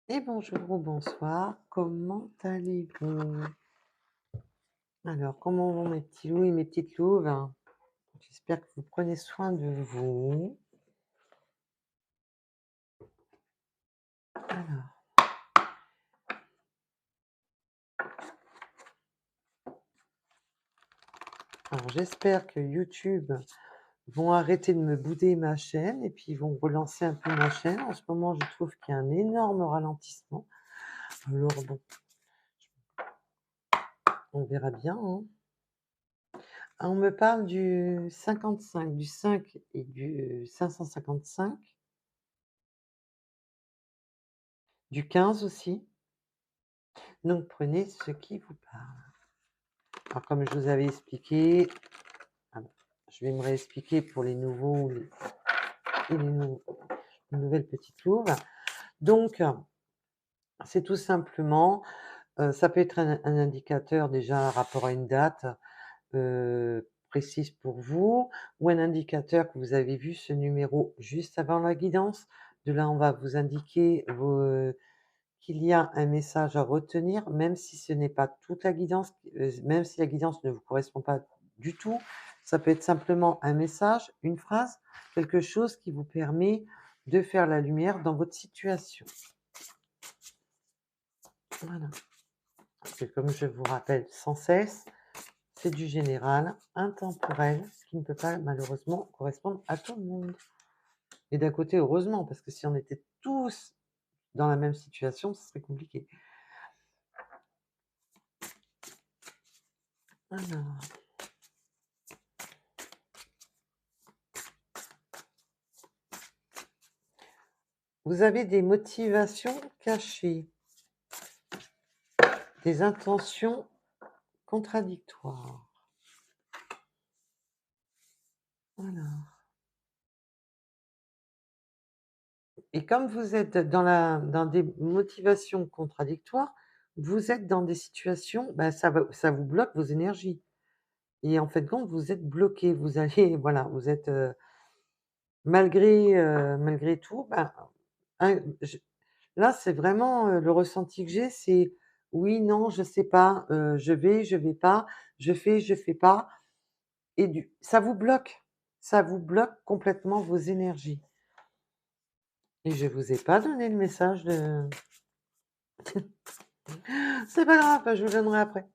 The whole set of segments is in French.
Et bonjour ou bonsoir, comment allez-vous? Alors, comment vont mes petits loups et mes petites louves? J'espère que vous prenez soin de vous. Alors, j'espère que YouTube vont arrêter de me bouder ma chaîne et puis ils vont relancer un peu ma chaîne. En ce moment, je trouve qu'il y a un énorme ralentissement. Alors bon, on verra bien, hein. On me parle du 55, du 5 et du 555, du 15 aussi. Donc prenez ce qui vous parle. Alors, comme je vous avais expliqué, ah bon, je vais me réexpliquer pour les nouveaux et les nouvelles petites louves. Donc, c'est tout simplement, ça peut être un indicateur déjà rapport à une date précise pour vous, ou un indicateur que vous avez vu ce numéro juste avant la guidance. De là, on va vous indiquer qu'il y a un message à retenir, même si ce n'est pas toute la guidance, même si la guidance ne vous correspond pas du tout. Ça peut être simplement un message, une phrase, quelque chose qui vous permet de faire la lumière dans votre situation. Voilà. C'est comme je vous rappelle sans cesse, c'est du général, intemporel, ce qui ne peut pas malheureusement correspondre à tout le monde. Et d'un côté, heureusement, parce que si on était tous dans la même situation, ce serait compliqué. Alors, vous avez des motivations cachées, des intentions contradictoires. Voilà. Et comme vous êtes dans des motivations contradictoires, vous êtes dans des situations, bah, ça vous bloque vos énergies. Et en fait de compte, vous êtes bloqué. Vous allez, voilà, vous êtes malgré tout, ben, là, c'est vraiment le ressenti que j'ai, c'est oui, non, je sais pas, je vais pas, je fais pas. Et ça vous bloque complètement vos énergies. Et je vous ai pas donné le message de c'est pas grave, je vous le donnerai après.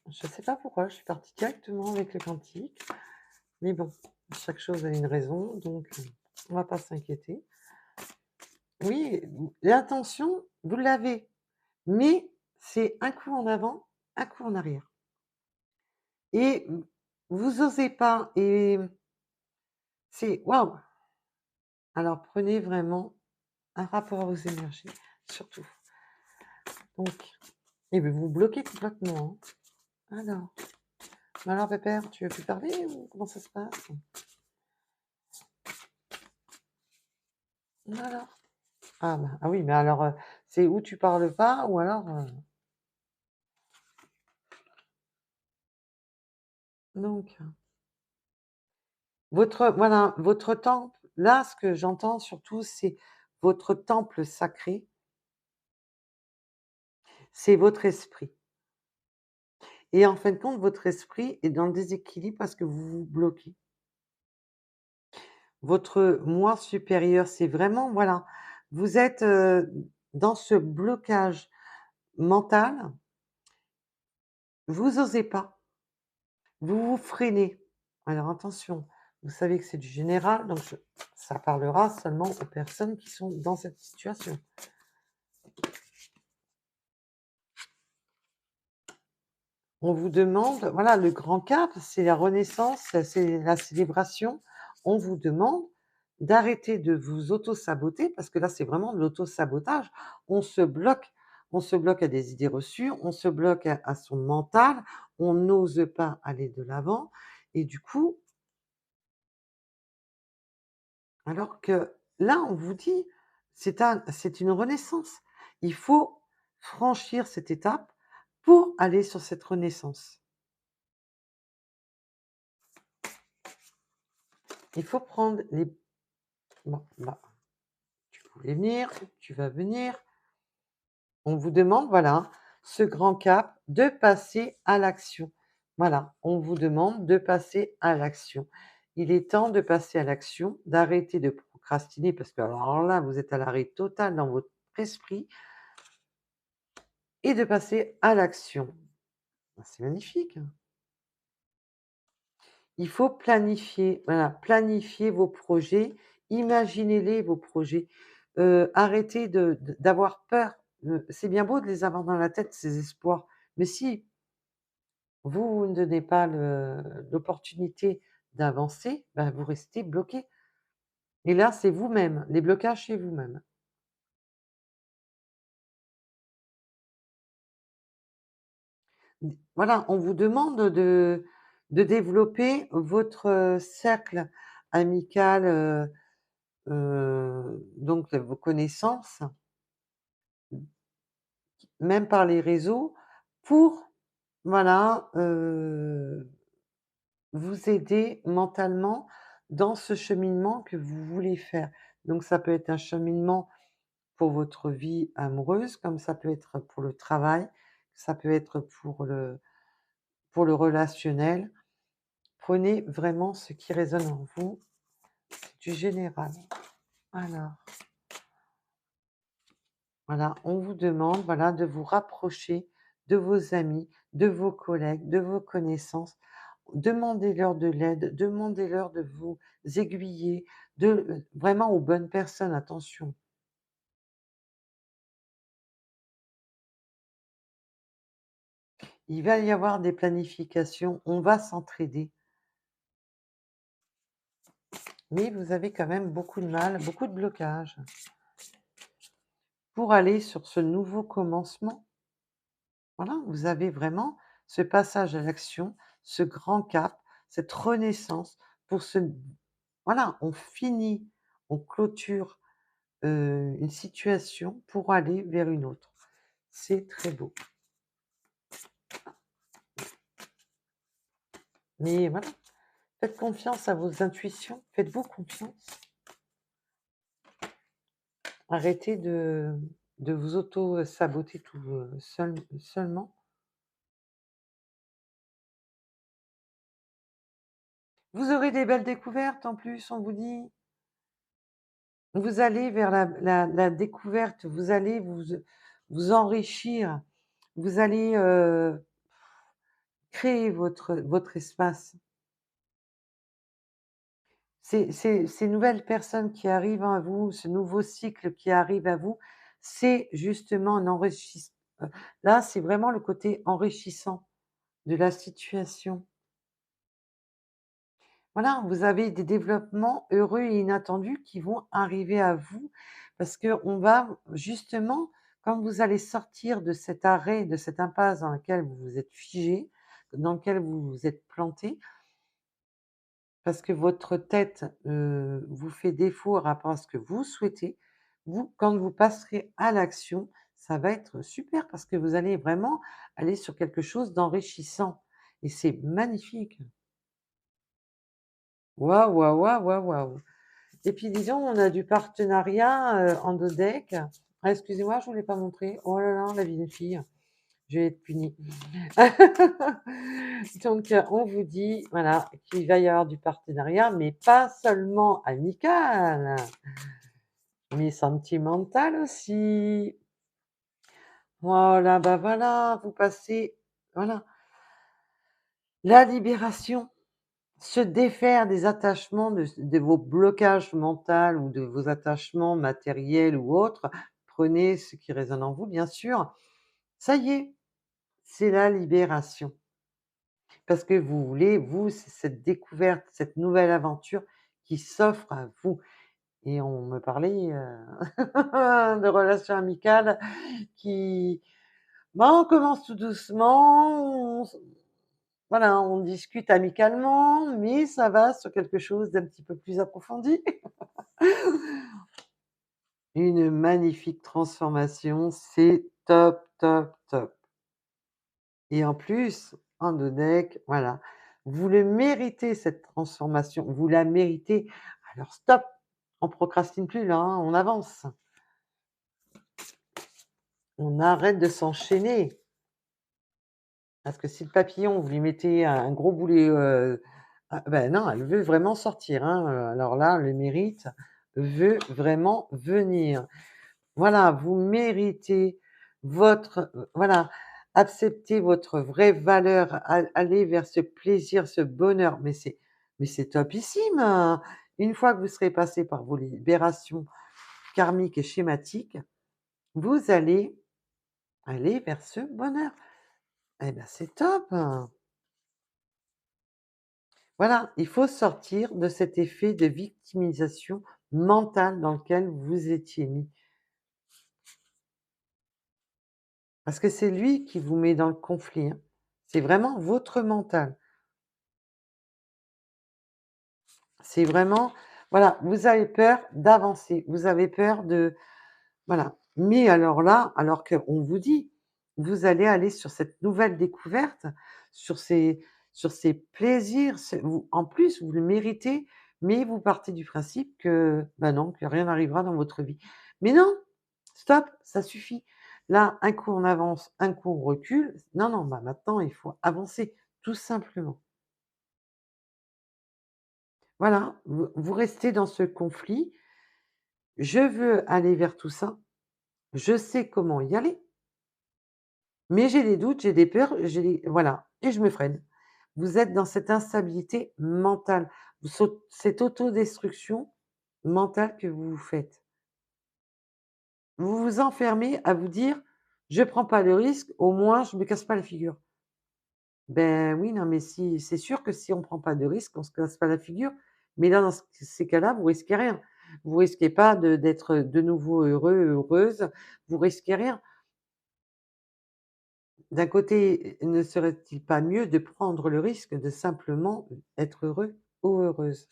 Je sais pas pourquoi, je suis partie directement avec le quantique, mais bon, chaque chose a une raison, donc on va pas s'inquiéter. Oui, l'intention, vous l'avez, mais c'est un coup en avant, un coup en arrière et vous osez pas et c'est waouh! Alors prenez vraiment un rapport à vos énergies, surtout. Donc et beh, vous bloquez complètement, hein. Alors pépère, tu veux plus parler ou comment ça se passe? Alors? Ah bah, ah oui, mais alors, c'est ou tu parles pas ou alors, donc votre temple là, ce que j'entends surtout, c'est votre temple sacré, c'est votre esprit et en fin de compte, votre esprit est dans le déséquilibre parce que vous vous bloquez. Votre moi supérieur, c'est vraiment voilà, vous êtes, dans ce blocage mental, vous osez pas, vous vous freinez. Alors attention, vous savez que c'est du général, donc ça parlera seulement aux personnes qui sont dans cette situation. On vous demande, voilà, le grand cap, c'est la renaissance, c'est la célébration. On vous demande d'arrêter de vous auto-saboter, parce que là, c'est vraiment de l'auto-sabotage. On se bloque, on se bloque à des idées reçues, on se bloque à son mental, on n'ose pas aller de l'avant et du coup, alors que là, on vous dit, c'est une renaissance. Il faut franchir cette étape pour aller sur cette renaissance. Il faut prendre les bon, bah, voulez venir, tu vas venir. On vous demande, voilà, ce grand cap, de passer à l'action. Voilà, on vous demande de passer à l'action. Il est temps de passer à l'action, d'arrêter de procrastiner parce que alors là, vous êtes à l'arrêt total dans votre esprit et de passer à l'action. Ah, c'est magnifique, hein. Il faut planifier, voilà, planifier vos projets, imaginez-les vos projets. Arrêtez d'avoir peur. C'est bien beau de les avoir dans la tête, ces espoirs, mais si vous ne donnez pas l'opportunité d'avancer, bah, vous restez bloqué et là, c'est vous-même, les blocages, chez vous-même. Voilà, on vous demande de développer votre, cercle amical, donc vos connaissances, même par les réseaux, pour, voilà, vous aider mentalement dans ce cheminement que vous voulez faire. Donc ça peut être un cheminement pour votre vie amoureuse, comme ça peut être pour le travail, ça peut être pour le relationnel. Prenez vraiment ce qui résonne en vous, c'est du général. Alors, voilà, on vous demande, voilà, de vous rapprocher de vos amis, de vos collègues, de vos connaissances. Demandez-leur de l'aide, demandez-leur de vous aiguiller, vraiment aux bonnes personnes, attention. Il va y avoir des planifications, on va s'entraider, mais vous avez quand même beaucoup de mal, beaucoup de blocages pour aller sur ce nouveau commencement. Voilà, vous avez vraiment ce passage à l'action, ce grand cap, cette renaissance pour ce voilà, on finit, on clôture, une situation pour aller vers une autre. C'est très beau. Mais voilà, faites confiance à vos intuitions, faites-vous confiance. Arrêtez de vous auto-saboter tout, seulement. Vous aurez des belles découvertes en plus, on vous dit. Vous allez vers la découverte, vous allez vous enrichir, vous allez, créer votre espace. Ces nouvelles personnes qui arrivent à vous, ce nouveau cycle qui arrive à vous, c'est justement un enrichissement. Là, c'est vraiment le côté enrichissant de la situation. Voilà, vous avez des développements heureux et inattendus qui vont arriver à vous parce qu'on va justement, quand vous allez sortir de cet arrêt, de cette impasse dans laquelle vous vous êtes figé, dans lequel vous vous êtes planté, parce que votre tête, vous fait défaut par rapport à ce que vous souhaitez, vous, quand vous passerez à l'action, ça va être super parce que vous allez vraiment aller sur quelque chose d'enrichissant et c'est magnifique. Waouh, waouh, waouh, waouh, waouh! Et puis disons, on a du partenariat, en 2 decks. Ah excusez-moi, je ne vous l'ai pas montré. Oh là là, la vie d'une fille, je vais être punie. Donc, on vous dit, voilà, qu'il va y avoir du partenariat, mais pas seulement amical, mais sentimental aussi. Voilà, bah, voilà, vous passez voilà, la libération. Se défaire des attachements, de vos blocages mentaux ou de vos attachements matériels ou autres, prenez ce qui résonne en vous, bien sûr. Ça y est, c'est la libération. Parce que vous voulez, vous, c'est cette découverte, cette nouvelle aventure qui s'offre à vous. Et on me parlait, de relations amicales qui ben, on commence tout doucement, voilà, on discute amicalement, mais ça va sur quelque chose d'un petit peu plus approfondi. Une magnifique transformation, c'est top, top, top. Et en plus, en deck, voilà, vous le méritez cette transformation, vous la méritez. Alors stop, on procrastine plus là, hein, on avance. On arrête de s'enchaîner. Parce que si le papillon, vous lui mettez un gros boulet, ah bah, non, elle veut vraiment sortir, hein, alors là, le mérite veut vraiment venir. Voilà, vous méritez votre, voilà, acceptez votre vraie valeur, allez vers ce plaisir, ce bonheur, mais c'est topissime, hein. Une fois que vous serez passé par vos libérations karmiques et schématiques, vous allez aller vers ce bonheur. Eh ben, c'est top, hein. Voilà, il faut sortir de cet effet de victimisation mentale dans lequel vous étiez mis. Parce que c'est lui qui vous met dans le conflit, hein. C'est vraiment votre mental. C'est vraiment, voilà, vous avez peur d'avancer, vous avez peur de, voilà. Mais alors là, alors qu'on vous dit, vous allez aller sur cette nouvelle découverte, sur ces plaisirs, en plus, vous le méritez, mais vous partez du principe que, bah non, que rien n'arrivera dans votre vie. Mais non, stop, ça suffit. Là, un coup on avance, un coup on recule. Non, non, bah maintenant il faut avancer, tout simplement. Voilà, vous restez dans ce conflit. Je veux aller vers tout ça. Je sais comment y aller. Mais j'ai des doutes, j'ai des peurs, voilà, et je me freine. Vous êtes dans cette instabilité mentale, cette autodestruction mentale que vous vous faites. Vous vous enfermez à vous dire: «Je prends pas le risque, au moins je me casse pas la figure». Ben oui, non, mais si c'est sûr que si on prend pas de risque, on se casse pas la figure, mais là, dans ces cas-là, vous risquez rien. Vous risquez pas d'être de nouveau heureux, heureuse, vous risquez rien. D'un côté, ne serait-il pas mieux de prendre le risque de simplement être heureux ou heureuse?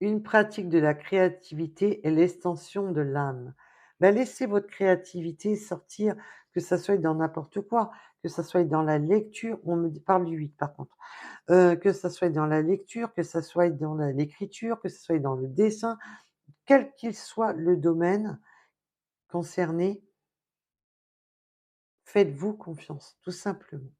Une pratique de la créativité est l'extension de l'âme. Ben, laissez votre créativité sortir, que ça soit dans n'importe quoi, que ça soit dans la lecture, on me parle du 8 par contre, que ça soit dans la lecture, que ça soit dans l'écriture, que ça soit dans le dessin, quel qu'il soit le domaine concerné, faites-vous confiance, tout simplement.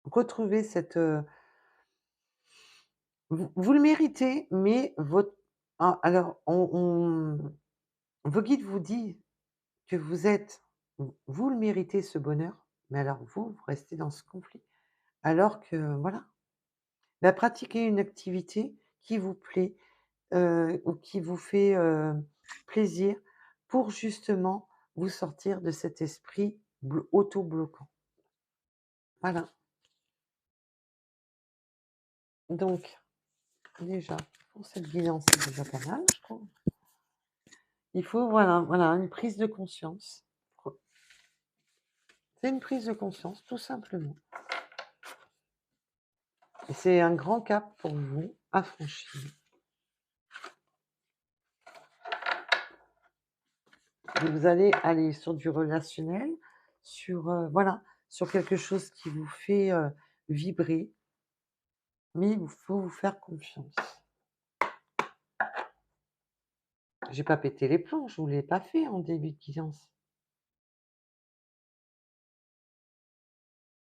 Retrouvez cette, vous le méritez, mais votre, ah, alors vos guides vous disent que vous le méritez ce bonheur, mais alors vous restez dans ce conflit. Alors que voilà, bah, pratiquez une activité qui vous plaît, ou qui vous fait, plaisir pour justement vous sortir de cet esprit auto-bloquant. Voilà, donc déjà, pour cette guidance, c'est déjà pas mal, je trouve. Il faut, voilà, une prise de conscience. C'est une prise de conscience, tout simplement. Et c'est un grand cap pour vous à franchir. Et vous allez aller sur du relationnel, sur, voilà, sur quelque chose qui vous fait, vibrer, mais il faut vous faire confiance. J'ai pas pété les plombs, je vous l'ai pas fait en début de guidance.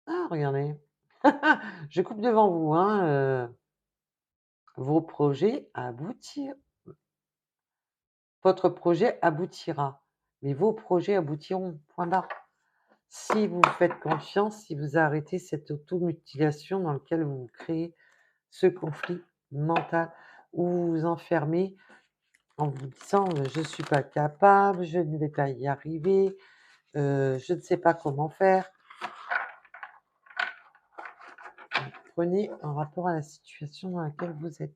Ah regardez, je coupe devant vous, hein, vos projets aboutir votre projet aboutira, mais vos projets aboutiront, point barre. Si vous vous faites confiance, si vous arrêtez cette automutilation dans lequel vous vous créez ce conflit mental, où vous vous enfermez en vous disant: «Je ne suis pas capable, je ne vais pas y arriver, je ne sais pas comment faire». Prenez en rapport à la situation dans laquelle vous êtes,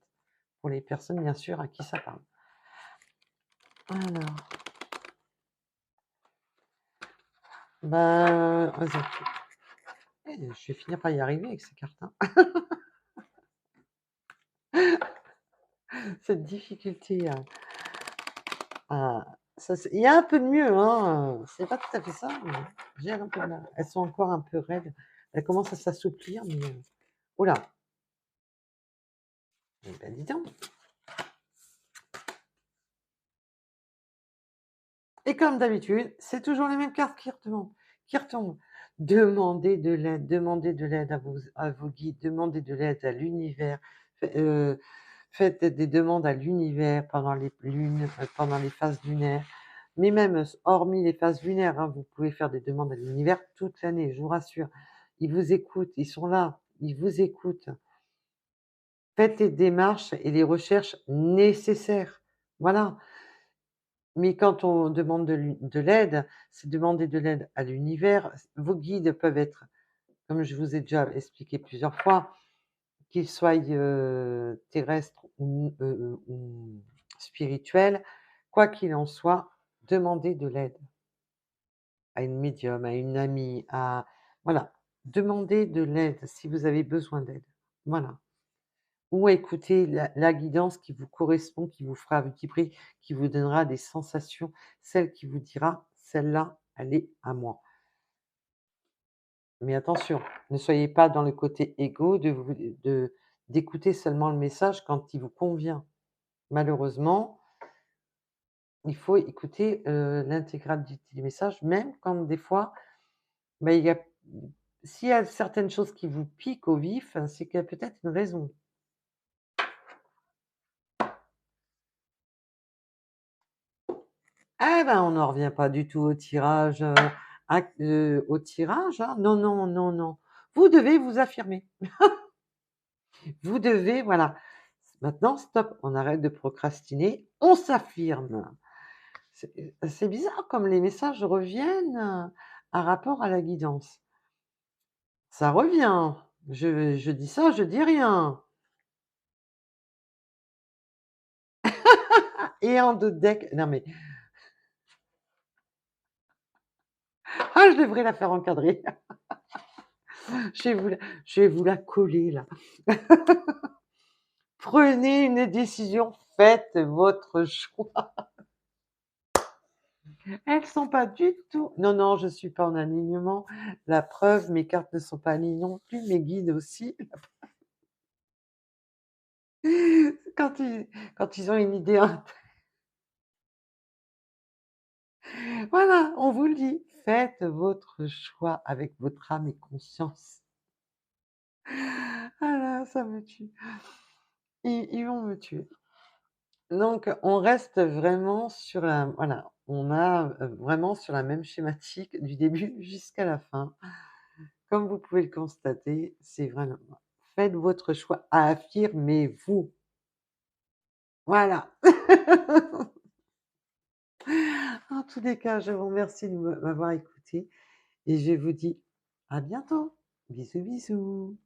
pour les personnes bien sûr à qui ça parle. Alors, ben, je vais finir par y arriver avec ces cartes, hein. Cette difficulté à ça il y a un peu de mieux, hein, c'est pas tout à fait ça, mais j'ai un peu de mal. Elles sont encore un peu raides. Elles commencent à s'assouplir, mais ouh là! Eh ben, dis donc! Et comme d'habitude, c'est toujours les mêmes cartes qui retombent. Demandez de l'aide à vos guides, demandez de l'aide à l'univers. Fai Faites des demandes à l'univers pendant les lunes, pendant les phases lunaires. Mais même hormis les phases lunaires, hein, vous pouvez faire des demandes à l'univers toute l'année, je vous rassure. Ils vous écoutent, ils sont là, ils vous écoutent. Faites les démarches et les recherches nécessaires. Voilà. Mais quand on demande de l'aide, c'est demander de l'aide à l'univers. Vos guides peuvent être, comme je vous ai déjà expliqué plusieurs fois, qu'ils soient, terrestres ou spirituels. Quoi qu'il en soit, demandez de l'aide à une médium, à une amie, à voilà, demandez de l'aide si vous avez besoin d'aide. Voilà. Ou écoutez la guidance qui vous correspond, qui vous fera vibrer, qui vous donnera des sensations, celle qui vous dira: «Celle-là, elle est à moi». Mais attention, ne soyez pas dans le côté égo de d'écouter seulement le message quand il vous convient. Malheureusement, il faut écouter, l'intégralité du message, même quand des fois, bah, il y a s'il y a certaines choses qui vous piquent au vif, c'est qu'il y a peut-être une raison. Eh ben, on n'en revient pas du tout au tirage, hein. Non, non, non, non. Vous devez vous affirmer. Vous devez voilà. Maintenant stop, on arrête de procrastiner, on s'affirme. C'est bizarre comme les messages reviennent, à rapport à la guidance. Ça revient. Je dis ça, je dis rien. Et en dos de deck non mais ah je devrais la faire encadrer. Je vais vous la je vais vous la coller là. Prenez une décision, faites votre choix. Elles sont pas du tout non, non, je suis pas en alignement. La preuve, mes cartes ne sont pas alignées non plus, mes guides aussi. Quand ils quand ils ont une idée en voilà, on vous le dit, faites votre choix avec votre âme et conscience. Ah là, ça me tue. Ils vont me tuer. Donc on reste vraiment sur la voilà, on a, vraiment sur la même schématique du début jusqu'à la fin. Comme vous pouvez le constater, c'est vraiment faites votre choix, affirmez-vous. Voilà. En tous les cas, je vous remercie de m'avoir écouté et je vous dis à bientôt. Bisous, bisous.